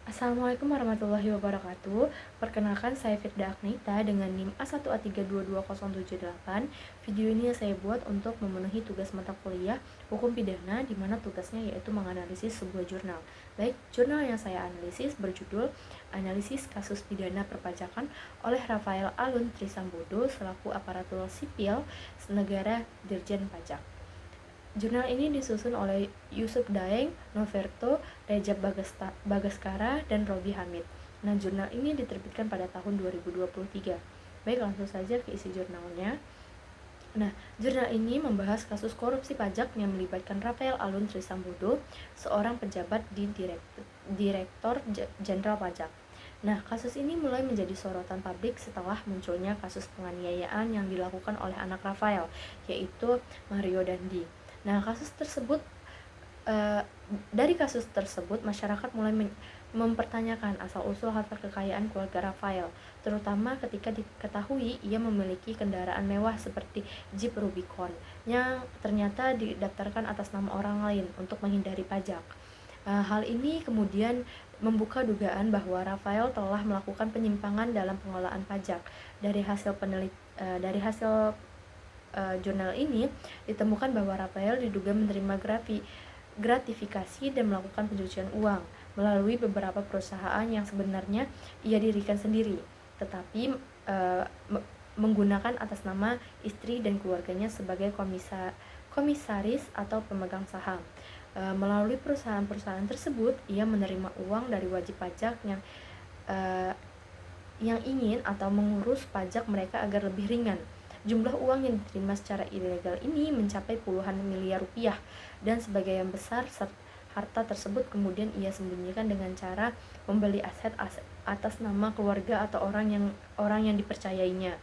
Assalamualaikum warahmatullahi wabarakatuh. Perkenalkan, saya Firda Agnita dengan NIM A1A322078. Video ini saya buat untuk memenuhi tugas mata kuliah Hukum Pidana, di mana tugasnya yaitu menganalisis sebuah jurnal. Baik, jurnal yang saya analisis berjudul Analisis Kasus Pidana Perpajakan oleh Rafael Alun Trisambodo selaku aparatur sipil negara Dirjen Pajak. Jurnal ini disusun oleh Yusuf Daeng, Noverto, Rejab Bagaskara, dan Robi Hamid. Nah, jurnal ini diterbitkan pada tahun 2023. Baik, langsung saja ke isi jurnalnya. Nah, jurnal ini membahas kasus korupsi pajak yang melibatkan Rafael Alun Trisambodo, seorang pejabat di Direktor Jenderal Pajak. Nah, kasus ini mulai menjadi sorotan publik setelah munculnya kasus penganiayaan yang dilakukan oleh anak Rafael, yaitu Mario Dandi. Nah, dari kasus tersebut masyarakat mulai mempertanyakan asal-usul harta kekayaan keluarga Rafael, terutama ketika diketahui ia memiliki kendaraan mewah seperti Jeep Rubicon yang ternyata didaftarkan atas nama orang lain untuk menghindari pajak. Hal ini kemudian membuka dugaan bahwa Rafael telah melakukan penyimpangan dalam pengelolaan pajak. Dari hasil jurnal ini ditemukan bahwa Rafael diduga menerima gratifikasi dan melakukan pencucian uang melalui beberapa perusahaan yang sebenarnya ia dirikan sendiri, tetapi menggunakan atas nama istri dan keluarganya sebagai komisaris atau pemegang saham. Melalui perusahaan-perusahaan tersebut, ia menerima uang dari wajib pajak yang ingin atau mengurus pajak mereka agar lebih ringan. Jumlah uang yang diterima secara ilegal ini mencapai puluhan miliar rupiah, dan sebagian besar harta tersebut kemudian ia sembunyikan dengan cara membeli aset atas nama keluarga atau orang yang dipercayainya.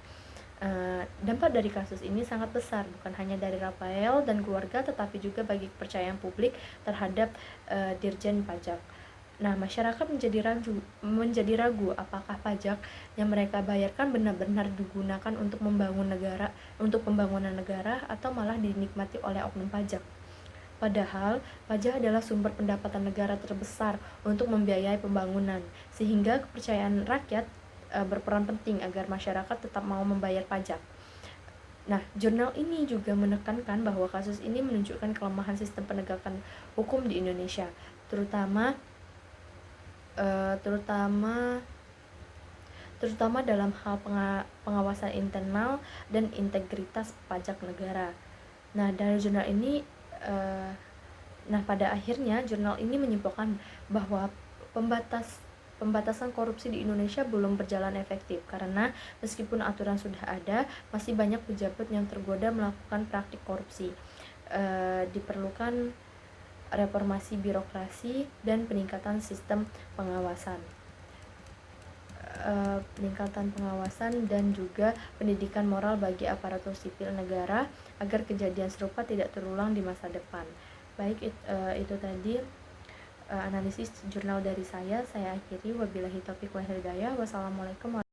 Dampak dari kasus ini sangat besar, bukan hanya dari Rafael dan keluarga, tetapi juga bagi kepercayaan publik terhadap Dirjen Pajak. Nah, masyarakat menjadi ragu apakah pajak yang mereka bayarkan benar-benar digunakan untuk pembangunan negara atau malah dinikmati oleh oknum pajak. Padahal, pajak adalah sumber pendapatan negara terbesar untuk membiayai pembangunan, sehingga kepercayaan rakyat berperan penting agar masyarakat tetap mau membayar pajak. Nah, jurnal ini juga menekankan bahwa kasus ini menunjukkan kelemahan sistem penegakan hukum di Indonesia, terutama dalam hal pengawasan internal dan integritas pajak negara. Nah, dari jurnal ini pada akhirnya jurnal ini menyimpulkan bahwa pembatasan korupsi di Indonesia belum berjalan efektif, karena meskipun aturan sudah ada, masih banyak pejabat yang tergoda melakukan praktik korupsi. Diperlukan reformasi birokrasi dan peningkatan sistem pengawasan. Dan juga pendidikan moral bagi aparatur sipil negara agar kejadian serupa tidak terulang di masa depan. Baik, itu tadi analisis jurnal dari saya akhiri. Wabillahi taufiq wal hidayah. Wassalamualaikum warahmatullahi wabarakatuh.